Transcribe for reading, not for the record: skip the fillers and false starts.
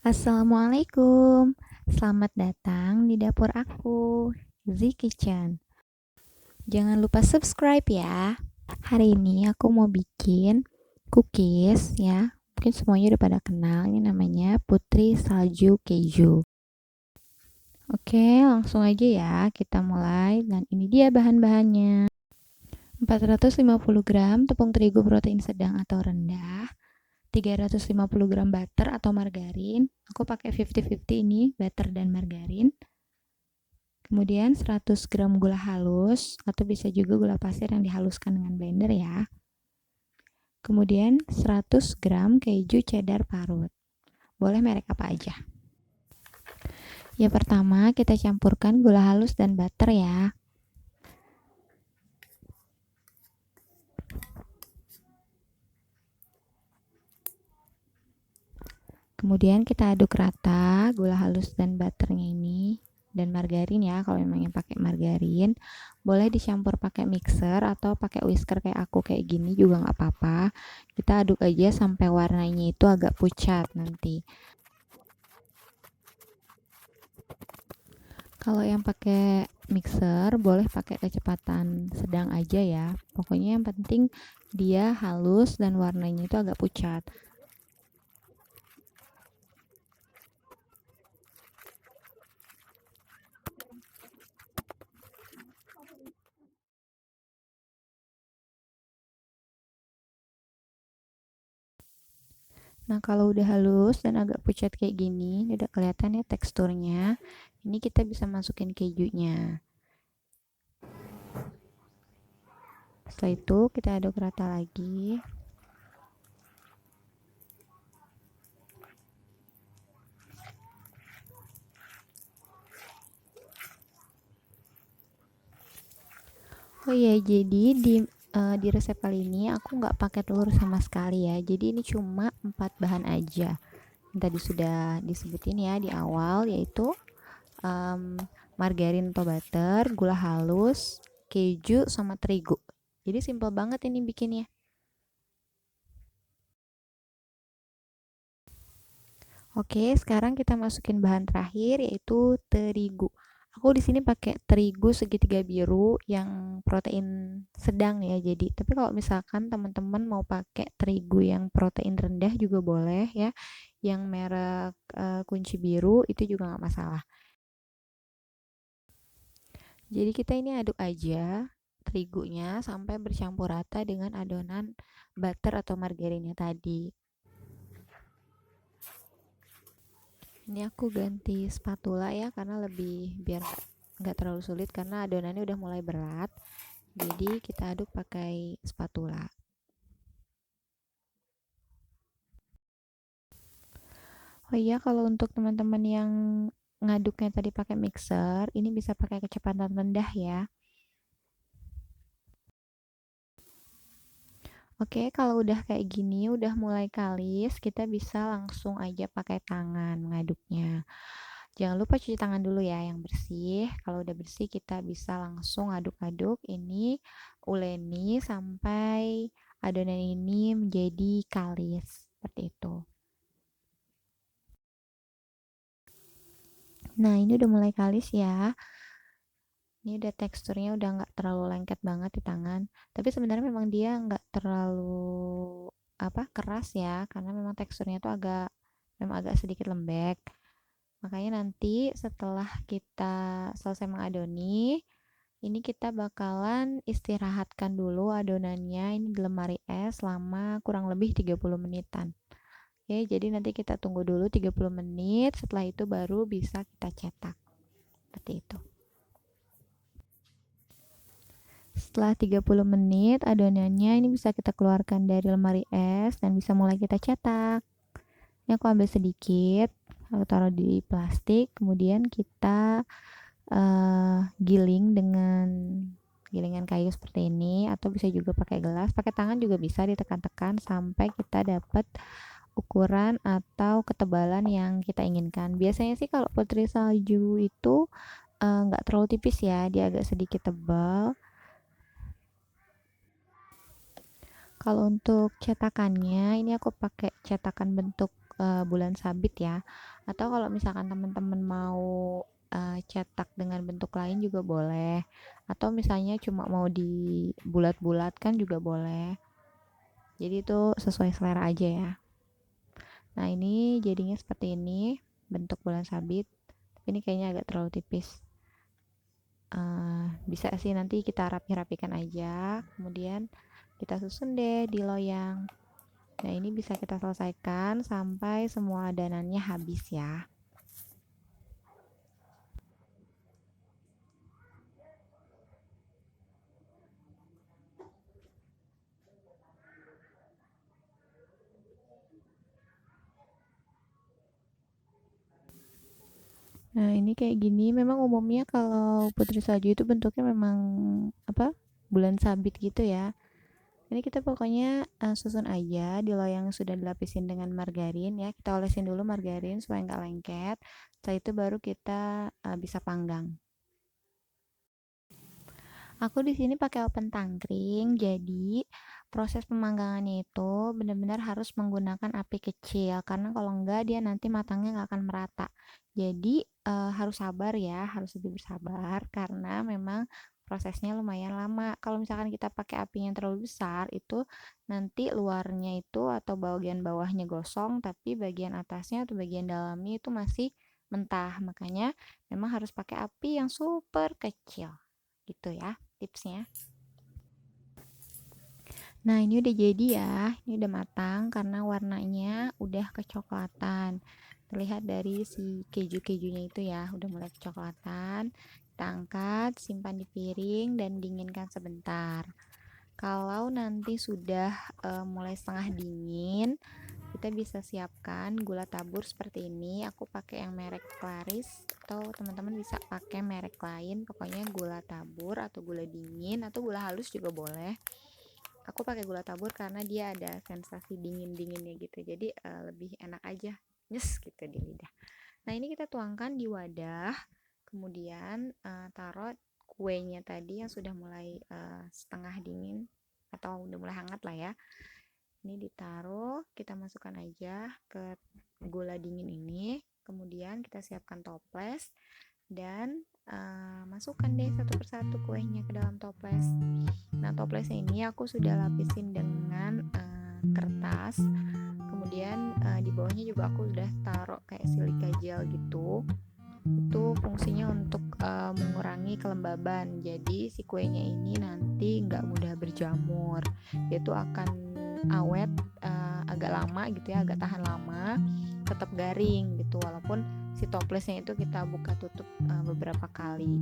Assalamualaikum, selamat datang di dapur aku, Z Kitchen. Jangan lupa subscribe ya. Hari ini aku mau bikin cookies ya. Mungkin semuanya udah pada kenal, ini namanya Putri Salju Keju. Oke, langsung aja ya, kita mulai. Dan ini dia bahan-bahannya. 450 gram tepung terigu protein sedang atau rendah, 350 gram butter atau margarin. Aku pakai 50-50 ini, butter dan margarin. Kemudian 100 gram gula halus atau bisa juga gula pasir yang dihaluskan dengan blender ya. Kemudian 100 gram keju cheddar parut. Boleh merek apa aja. Yang pertama kita campurkan gula halus dan butter ya. Kemudian kita aduk rata gula halus dan butternya ini dan margarin ya, kalau memang yang pakai margarin. Boleh dicampur pakai mixer atau pakai whisker kayak aku kayak gini juga nggak apa-apa. Kita aduk aja sampai warnanya itu agak pucat nanti. Kalau yang pakai mixer boleh pakai kecepatan sedang aja ya. Pokoknya yang penting dia halus dan warnanya itu agak pucat. Nah, kalau udah halus dan agak pucat kayak gini, udah kelihatan ya teksturnya. Ini kita bisa masukin kejunya. Setelah itu kita aduk rata lagi. Oh iya, jadi di resep kali ini aku nggak pakai telur sama sekali ya. Jadi ini cuma 4 bahan aja. Yang tadi sudah disebutin ya di awal, yaitu um, margarin atau butter, gula halus, keju, sama terigu. Jadi simple banget ini bikinnya. Oke, sekarang kita masukin bahan terakhir yaitu terigu. Aku di sini pakai terigu segitiga biru yang protein sedang ya. Jadi, tapi kalau misalkan teman-teman mau pakai terigu yang protein rendah juga boleh ya. Yang merek kunci biru itu juga nggak masalah. Jadi kita ini aduk aja terigunya sampai bercampur rata dengan adonan butter atau margarinnya tadi. Ini aku ganti spatula ya karena lebih biar nggak terlalu sulit karena adonannya udah mulai berat. Jadi kita aduk pakai spatula. Oh iya, kalau untuk teman-teman yang ngaduknya tadi pakai mixer, ini bisa pakai kecepatan rendah ya. Oke, kalau udah kayak gini, udah mulai kalis, kita bisa langsung aja pakai tangan mengaduknya. Jangan lupa cuci tangan dulu ya yang bersih. Kalau udah bersih, kita bisa langsung aduk-aduk ini, uleni sampai adonan ini menjadi kalis seperti itu. Nah, ini udah mulai kalis ya. Ini udah teksturnya udah nggak terlalu lengket banget di tangan. Tapi sebenarnya memang dia nggak terlalu keras ya, karena memang teksturnya tuh memang agak sedikit lembek. Makanya nanti setelah kita selesai mengadoni, ini kita bakalan istirahatkan dulu adonannya ini di lemari es selama kurang lebih 30 menitan. Oke, jadi nanti kita tunggu dulu 30 menit, setelah itu baru bisa kita cetak. Seperti itu. Setelah 30 menit adonannya ini bisa kita keluarkan dari lemari es dan bisa mulai kita cetak. Ini aku ambil sedikit, aku taruh di plastik, kemudian kita giling dengan gilingan kayu seperti ini atau bisa juga pakai gelas, pakai tangan juga bisa ditekan-tekan sampai kita dapat ukuran atau ketebalan yang kita inginkan. Biasanya sih kalau putri salju itu nggak terlalu tipis ya, dia agak sedikit tebal. Kalau untuk cetakannya, ini aku pakai cetakan bentuk bulan sabit ya. Atau kalau misalkan teman-teman mau cetak dengan bentuk lain juga boleh. Atau misalnya cuma mau dibulat-bulatkan juga boleh. Jadi itu sesuai selera aja ya. Nah, ini jadinya seperti ini, bentuk bulan sabit. Tapi ini kayaknya agak terlalu tipis. Bisa sih nanti kita rapi-rapikan aja, kemudian kita susun deh di loyang. Nah, ini bisa kita selesaikan sampai semua adanannya habis ya. Nah, ini kayak gini. Memang umumnya kalau putri salju itu bentuknya memang apa? Bulan sabit gitu ya. Ini kita pokoknya susun aja di loyang yang sudah dilapisin dengan margarin ya. Kita olesin dulu margarin supaya nggak lengket. Setelah itu baru kita bisa panggang. Aku di sini pakai oven tangkring, jadi proses pemanggangannya itu benar-benar harus menggunakan api kecil karena kalau enggak dia nanti matangnya nggak akan merata. Jadi harus sabar ya, harus lebih bersabar karena memang prosesnya lumayan lama. Kalau misalkan kita pakai api yang terlalu besar itu nanti luarnya itu atau bagian bawahnya gosong, tapi bagian atasnya atau bagian dalamnya itu masih mentah. Makanya memang harus pakai api yang super kecil gitu ya tipsnya. Nah, ini udah jadi ya. Ini udah matang karena warnanya udah kecoklatan. Terlihat dari si keju-kejunya itu ya, udah mulai kecoklatan. Kita angkat, simpan di piring dan dinginkan sebentar. Kalau nanti sudah mulai setengah dingin, kita bisa siapkan gula tabur seperti ini. Aku pakai yang merek Claris atau teman-teman bisa pakai merek lain. Pokoknya gula tabur atau gula dingin atau gula halus juga boleh. Aku pakai gula tabur karena dia ada sensasi dingin-dinginnya gitu. Jadi lebih enak aja. Nyes gitu di lidah. Nah, ini kita tuangkan di wadah. Kemudian taruh kuenya tadi yang sudah mulai setengah dingin atau udah mulai hangat lah ya. Ini ditaruh, kita masukkan aja ke gula dingin ini. Kemudian kita siapkan toples dan masukkan deh satu persatu kuenya ke dalam toples. Nah, toplesnya ini aku sudah lapisin dengan kertas. Kemudian di bawahnya juga aku udah taruh kayak silika gel gitu. Itu fungsinya untuk mengurangi kelembaban. Jadi si kuenya ini nanti nggak mudah berjamur. Yaitu akan awet agak lama gitu ya, agak tahan lama, tetap garing gitu walaupun si toplesnya itu kita buka tutup beberapa kali.